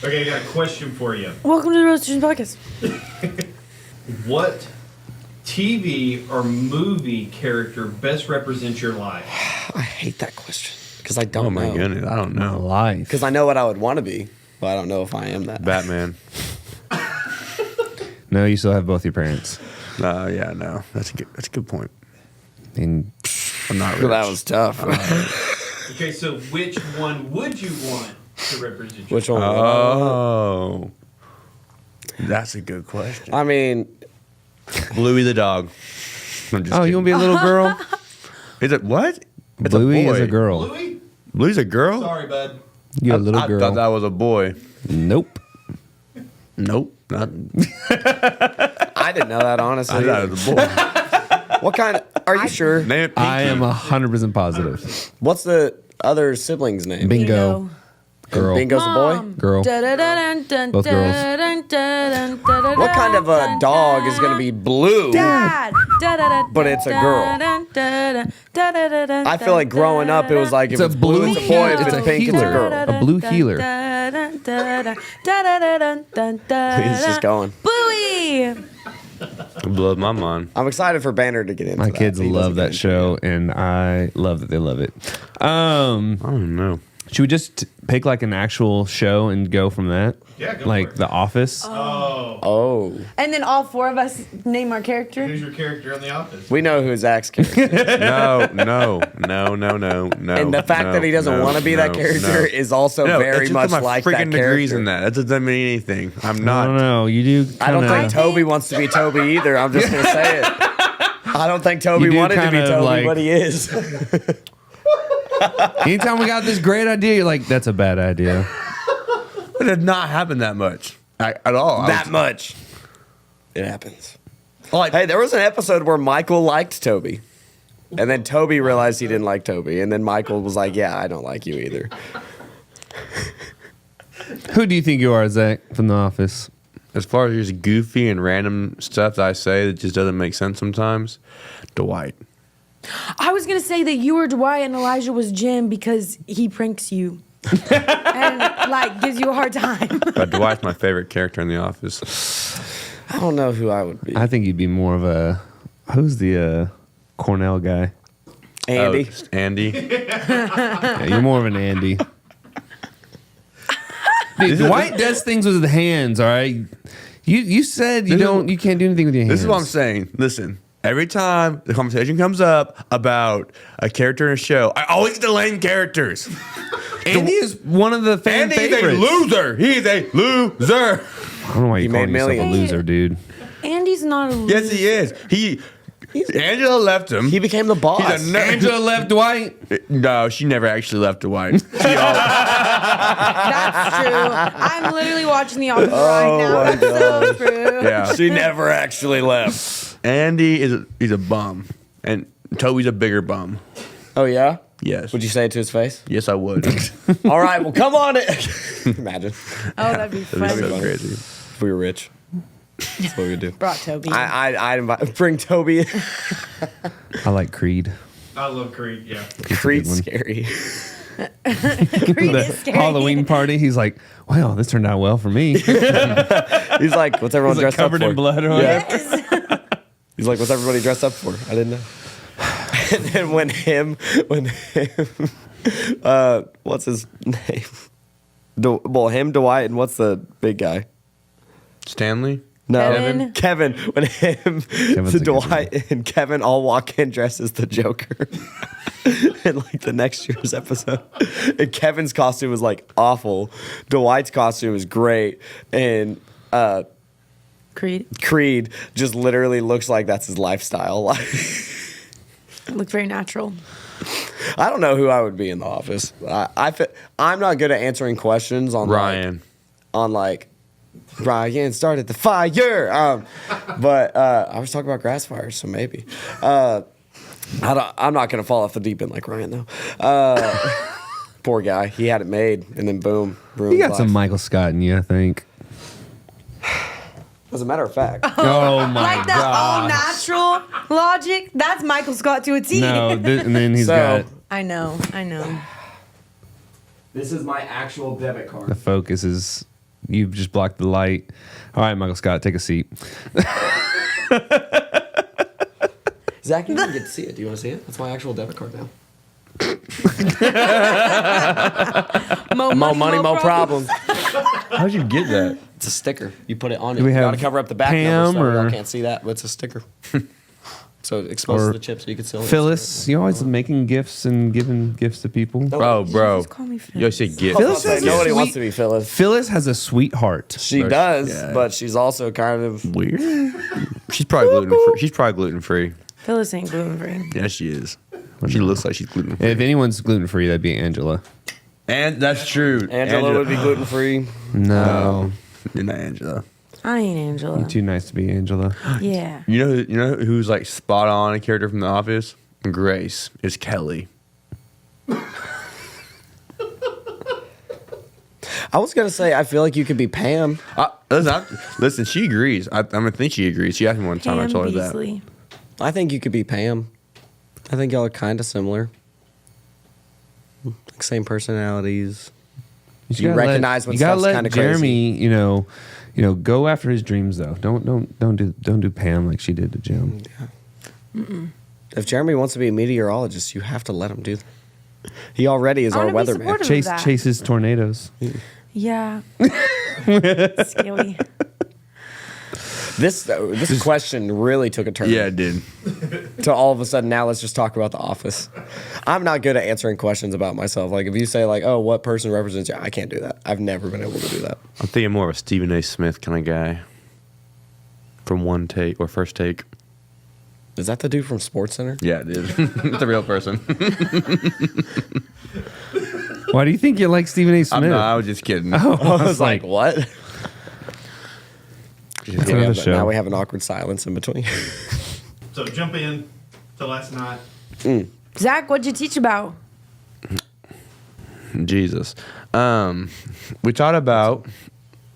Okay, I got a question for you. Welcome to TheRoad Student Podcast. What TV or movie character best represents your life? I hate that question because I don't know. Oh my goodness, I don't know. Life. Because I know what I would want to be, but I don't know if I am that. Batman. No, you still have both your parents. Yeah, no, that's a good point. And I'm not rich. That was tough. Okay, so which one would you want to represent you? Which one? Oh, that's a good question. I mean, Bluey the dog. I'm just you want to be a little girl? Is it what? It's Bluey a boy. is a girl. Louis? Bluey's a girl. Sorry, bud. You're a little girl. I thought that was a boy. Nope. Nope. Not. I didn't know that, honestly. I thought it was a boy. What kind of... Are you sure? Name it Pinky. I am 100% positive. What's the other sibling's name? Bingo. Girl. Bingo's a boy? Girl. Both girls. What kind of a dog is going to be blue? Dad. But it's a girl. I feel like growing up, it was like if It's a it's blue, blue it's a boy. If healer. it's pink, it's a girl. A blue healer. He's just going. Bluey. It blows my mind. I'm excited for Banner to get into My that. kids He love doesn't get that into show, and I love that they love it. I don't know. Should we just pick like an actual show and go from that? Yeah, go like for it. The Office. Oh. Oh. And then all four of us name our character. Who's your character on The Office? We know who Zach's character is. No. And the fact that he doesn't want to be that character is also very much like that freaking degrees character. in that. That doesn't mean anything. I'm I not. don't know. You do. I don't kinda- think Toby wants to be Toby either. I'm just going to say it. I don't think Toby You do wanted to be kind of Toby, like- but he is. Anytime we got this great idea, you're like, that's a bad idea. It did not happen that much at all. That much. It happens. Like, Hey, there was an episode where Michael liked Toby. And then Toby realized he didn't like Toby. And then Michael was like, yeah, I don't like you either. Who do you think you are, Zach, from The Office? as far as just goofy and random stuff that I say that just doesn't make sense sometimes, Dwight. I was going to say that you were Dwight and Elijah was Jim because he pranks you. And, like, gives you a hard time. But Dwight's my favorite character in The Office. I don't know who I would be. I think you'd be more of a... Who's the Cornell guy? Andy. Oh, Andy. Yeah, you're more of an Andy. Dude, Dwight does things with his hands, all right? You said you can't do anything with your hands. This is what I'm saying. Listen, every time the conversation comes up about a character in a show, I always get the lame characters. Andy is one of the fan Andy's favorites. a loser. He's a loser. I don't know why you call made yourself a millions. loser, dude. Andy's not a loser. Yes, he is. Angela left him. He became the boss. He's a Angela left Dwight. No, she never actually left Dwight. That's true. I'm literally watching The Office right now. my That's so true. Yeah. She never actually left. Andy he's a bum, and Toby's a bigger bum. Oh, yeah? Yes. Would you say it to his face? Yes, I would. All right, well, come on. Imagine Oh, that'd be That'd be funny. so crazy. if we were rich. That's what we'd do. Brought Toby. I'd invite, bring Toby. I like Creed. I love Creed, yeah. Creed's one. scary. Creed The is scary. Halloween party, he's like, wow, this turned out well for me. He's He's like, what's everyone like dressed covered up for? in blood on it. Yes. He's like, what's everybody dressed up for? I didn't know. And then when him, what's his name? Him, Dwight, and what's the big guy? Stanley? No, Kevin. Kevin. When him, Kevin's to a good Dwight, and Kevin all walk in dressed as the Joker. In like the next year's episode, and Kevin's costume was like awful. Dwight's costume is great, and Creed. Creed just literally looks like that's his lifestyle. Looked very natural. I don't know who I would be in the office. I'm not good at answering questions on Ryan. Like Ryan started the fire. But I was talking about grass fires, so maybe. I'm not gonna fall off the deep end like Ryan though. Poor guy, he had it made, and then boom, ruined You got his some life. Michael Scott in you, I think. As a matter of fact, Oh my Like that all god. natural logic. That's Michael Scott to a T. No, and then he's So- got I know. this is my actual debit the card. focus is You've just blocked the light. All right, Michael Scott, take a seat. Zach, you didn't get to see it. Do you want to see it? That's my actual debit card now. Mo Money, mo problems. How'd you get that? It's a sticker. You put it on it. Do we You have gotta cover up the back Pam number so or- y'all can't see that, but it's a sticker. So it exposes Or the chip so you can sell it. Phyllis, you always making gifts and giving gifts to people. Oh, bro. Just call me Phyllis. You said get. Phyllis Like, has a nobody sweet- wants to be Phyllis. Phyllis has a sweet heart. She But- does, yeah. but she's also kind of. Weird. She's probably gluten free. She's probably gluten free. Phyllis ain't gluten free. Yeah, she is. She looks like she's gluten free. If anyone's gluten free, that'd be Angela. And that's true. Angela would be gluten free. No, You're not Angela. I ain't Angela. you're too nice to be Angela. Yeah. You know who's like spot on a character from The Office? Grace is Kelly. I was gonna say I feel like you could be Pam. Listen, she agrees. I think she agrees. She asked me one time. I Pam told her that. Beasley. I think you could be Pam. I think y'all are kind of similar. Like same personalities. just You gotta recognize when you gotta stuff's let kinda crazy. Jeremy, go after his dreams though. Don't do Pam like she did to Jim. If Jeremy wants to be a meteorologist, you have to let him do that. He already is I our wanna be weatherman. supportive. of Chase that. chases tornadoes. Yeah. Scary. This question really took a turn. Yeah, it did. To all of a sudden now let's just talk about The Office. I'm not good at answering questions about myself. Like if you say like, oh, what person represents you? I can't do that. I've never been able to do that. I'm thinking more of a Stephen A. Smith kind of guy. From one take or first take. Is that the dude from SportsCenter? Yeah, it is. It's a real person. Why do you think you like Stephen A. Smith? I was just kidding. Oh, I was like, what? That's another show. Now we have an awkward silence in between. So jump in to last night. Zach, what'd you teach about? Jesus. We talked about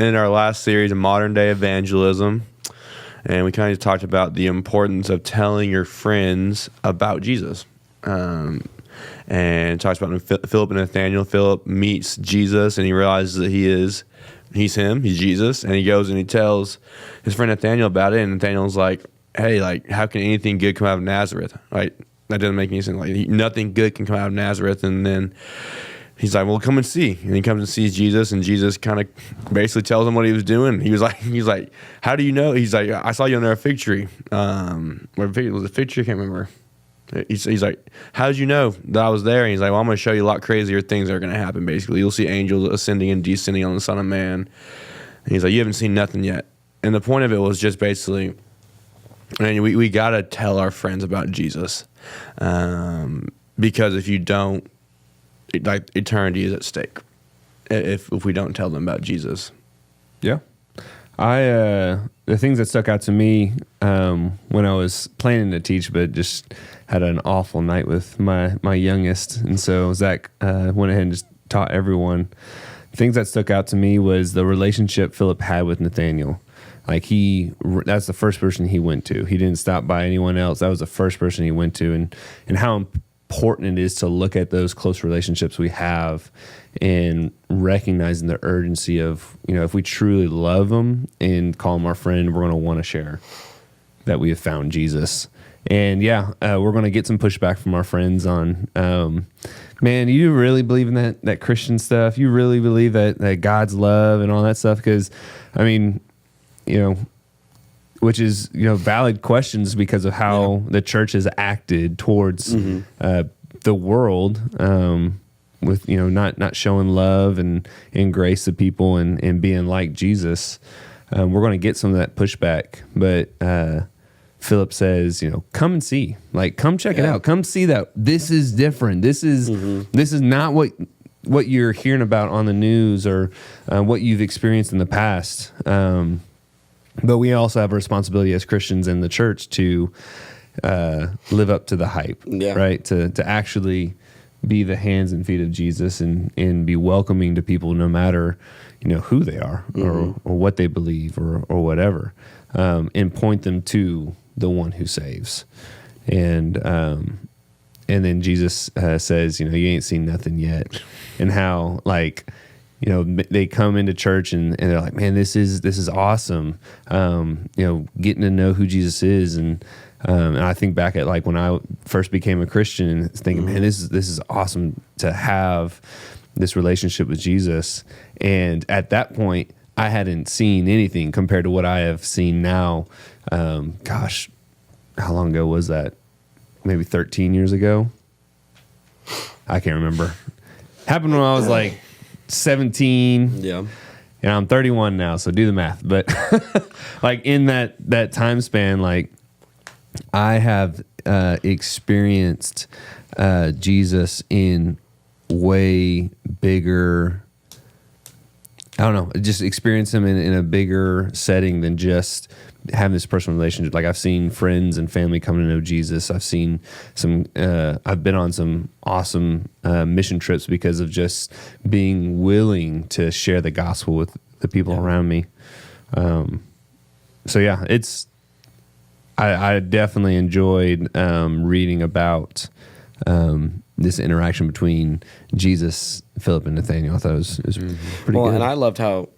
in our last series of modern day evangelism, and we kind of talked about the importance of telling your friends about Jesus. And talks about Philip and Nathaniel. Philip meets Jesus, and he realizes that he's Jesus, and he goes and he tells his friend Nathaniel about it, and Nathaniel's like, hey, like, how can anything good come out of Nazareth? Like, that doesn't make any sense. Like, nothing good can come out of Nazareth. And then he's like, well, come and see. And he comes and sees Jesus, and Jesus kind of basically tells him what he was doing. He was like, how do you know? He's like, I saw you under a fig tree. Where was a fig tree? I can't remember. He's like, how did you know that I was there? And he's like, well, I'm going to show you a lot crazier things that are going to happen, basically. You'll see angels ascending and descending on the Son of Man. And he's like, you haven't seen nothing yet. And the point of it was just basically, and we got to tell our friends about Jesus. Because if you don't, like, eternity is at stake if we don't tell them about Jesus. Yeah. The things that stuck out to me when I was planning to teach, but just had an awful night with my youngest. And so Zach went ahead and just taught everyone. Things that stuck out to me was the relationship Philip had with Nathaniel. Like that's the first person he went to. He didn't stop by anyone else. That was the first person he went to. And how important it is to look at those close relationships we have and recognizing the urgency of, if we truly love them and call them our friend, we're going to want to share that we have found Jesus. And we're going to get some pushback from our friends on, man, you really believe in that Christian stuff? You really believe that God's love and all that stuff? Because, I mean, which is, valid questions because of how the church has acted towards the world, with, not showing love and grace to people and being like Jesus. We're going to get some of that pushback, but Philip says, come and see, like, come check it out. Come see that this is different. This is not what you're hearing about on the news or what you've experienced in the past. But we also have a responsibility as Christians in the church to live up to the hype, right? To actually be the hands and feet of Jesus and be welcoming to people no matter, who they are or what they believe or whatever, and point them to the one who saves. And then Jesus says, you ain't seen nothing yet. And how, like, they come into church and they're like, man, this is awesome. Getting to know who Jesus is. And I think back at like when I first became a Christian and thinking, man, this is awesome to have this relationship with Jesus. And at that point, I hadn't seen anything compared to what I have seen now. Gosh, how long ago was that? Maybe 13 years ago? I can't remember. Happened when I was like 17. Yeah. And I'm 31 now, so do the math. But like in that time span, like I have experienced Jesus in way bigger, I don't know, just experience him in a bigger setting than just having this personal relationship. Like I've seen friends and family come to know Jesus. I've seen I've been on some awesome mission trips because of just being willing to share the gospel with the people around me. So yeah, I definitely enjoyed reading about this interaction between Jesus, Philip, and Nathaniel. I thought it was pretty good. And I loved how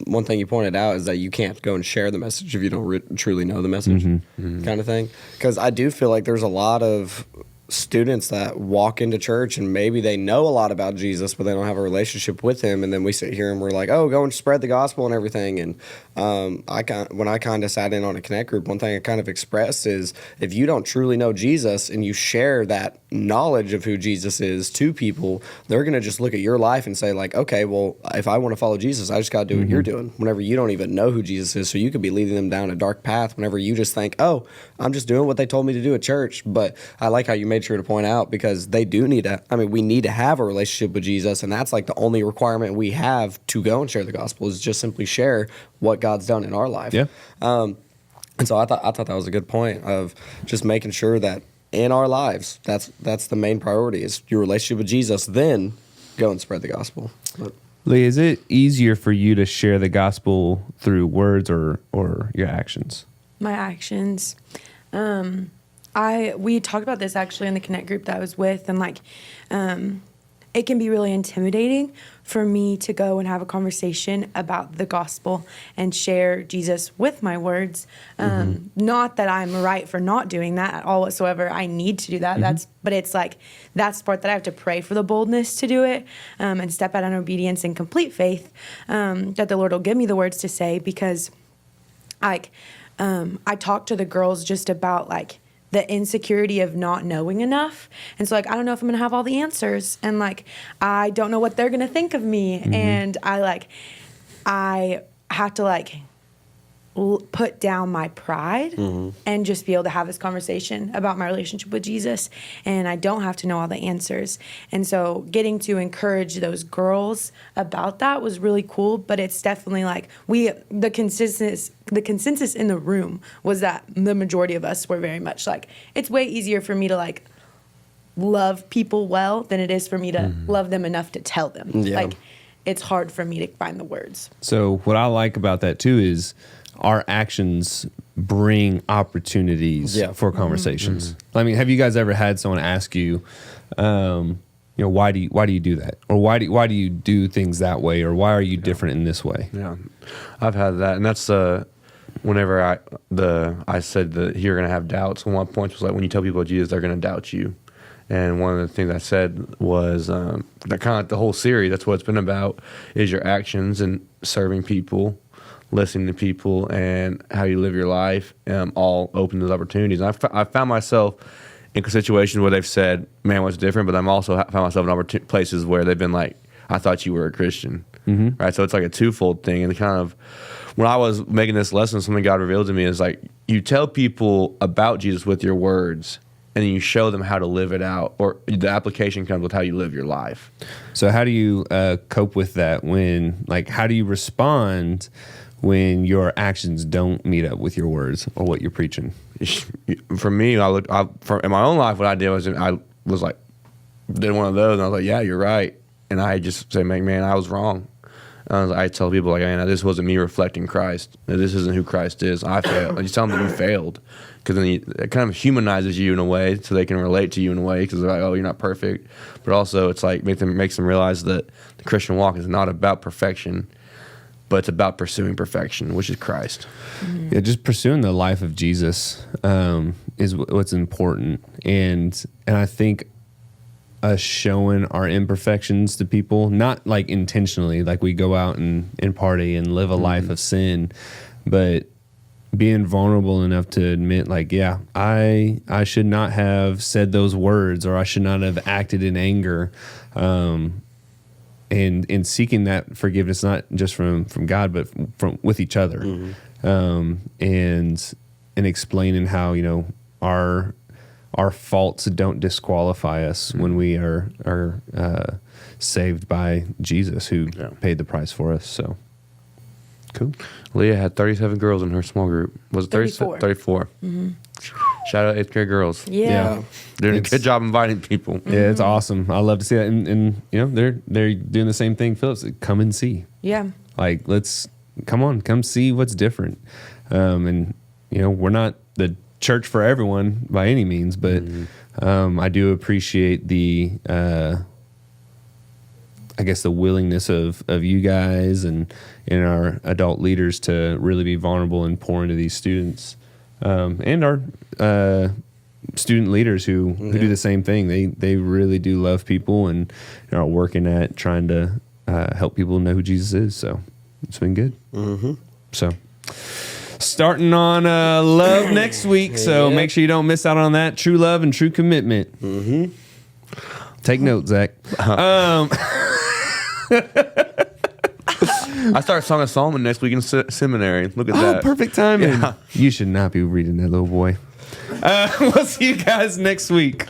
one thing you pointed out is that you can't go and share the message if you don't truly know the message, kind of thing. Because I do feel like there's a lot of students that walk into church and maybe they know a lot about Jesus, but they don't have a relationship with him. And then we sit here and we're like, oh, go and spread the gospel and everything. And when I kind of sat in on a Connect group, one thing I kind of expressed is if you don't truly know Jesus and you share that knowledge of who Jesus is to people, they're going to just look at your life and say like, okay, well, if I want to follow Jesus, I just got to do what you're doing, whenever you don't even know who Jesus is. So you could be leading them down a dark path whenever you just think, oh, I'm just doing what they told me to do at church. But I like how you made sure to point out, because they do need to, we need to have a relationship with Jesus, and that's like the only requirement we have to go and share the gospel is just simply share what God's done in our life. Yeah. And so I thought that was a good point of just making sure that in our lives, that's the main priority is your relationship with Jesus, then go and spread the gospel. But, Leah, is it easier for you to share the gospel through words or your actions? My actions. We talked about this actually in the Connect group that I was with, and like, it can be really intimidating for me to go and have a conversation about the gospel and share Jesus with my words. Not that I'm right for not doing that at all whatsoever. I need to do that. But it's like, that's the part that I have to pray for the boldness to do it, and step out in obedience and complete faith, that the Lord will give me the words to say, because like, I talked to the girls just about like the insecurity of not knowing enough. And so like, I don't know if I'm going to have all the answers, and like, I don't know what they're going to think of me. And I have to like put down my pride and just be able to have this conversation about my relationship with Jesus. And I don't have to know all the answers. And so getting to encourage those girls about that was really cool. But it's definitely like the consensus in the room was that the majority of us were very much like, it's way easier for me to like love people well than it is for me to love them enough to tell them. Yeah. Like, it's hard for me to find the words. So what I like about that too is our actions bring opportunities for conversations. I mean, have you guys ever had someone ask you, why do you do that, or why do you do things that way, or why are you different in this way? Yeah, I've had that, and that's whenever I said that you're gonna have doubts. One of my points was like, when you tell people about Jesus, they're gonna doubt you. And one of the things I said was that kind of like the whole series, that's what it's been about, is your actions and serving people, listening to people, and how you live your life, all open to those opportunities. And I found myself in situations where they've said, man, what's different? But I'm also found myself in places where they've been like, I thought you were a Christian. Right? So it's like a twofold thing. And kind of, when I was making this lesson, something God revealed to me is like, you tell people about Jesus with your words, and then you show them how to live it out, or the application comes with how you live your life. So how do you cope with that how do you respond when your actions don't meet up with your words or what you're preaching? For me, in my own life, what I did was I was like, did one of those, and I was like, yeah, you're right. And I just say, man, I was wrong. I tell people like, man, this wasn't me reflecting Christ. This isn't who Christ is. I failed. You tell them that you failed, because then it kind of humanizes you in a way, so they can relate to you in a way, because they're like, oh, you're not perfect. But also, it's like makes them realize that the Christian walk is not about perfection, but it's about pursuing perfection, which is Christ. Yeah, just pursuing the life of Jesus is what's important, and I think us showing our imperfections to people, not like intentionally, like we go out and party and live a life of sin, but being vulnerable enough to admit, like, yeah, I should not have said those words, or I should not have acted in anger, and seeking that forgiveness, not just from God, but from with each other, and explaining how, you know, our faults don't disqualify us when we are saved by Jesus, who paid the price for us. So cool. Leah had 37 girls in her small group. Was it 34? 34. Shout out 8th grade girls. Yeah. Doing a good job inviting people. Yeah, it's awesome. I love to see that, and you know, they're doing the same thing. Phillips, come and see. Yeah. Like, come see what's different. And you know, we're not the church for everyone by any means, but I do appreciate the I guess the willingness of you guys and our adult leaders to really be vulnerable and pour into these students, and our student leaders who do the same thing. They really do love people and are working at trying to help people know who Jesus is. So it's been good. So starting on love next week, so make sure you don't miss out on that. True love and true commitment. Take note, Zach. I start Song of Solomon next week in seminary. Look at that. Perfect timing. Yeah. You should not be reading that, little boy. We'll see you guys next week.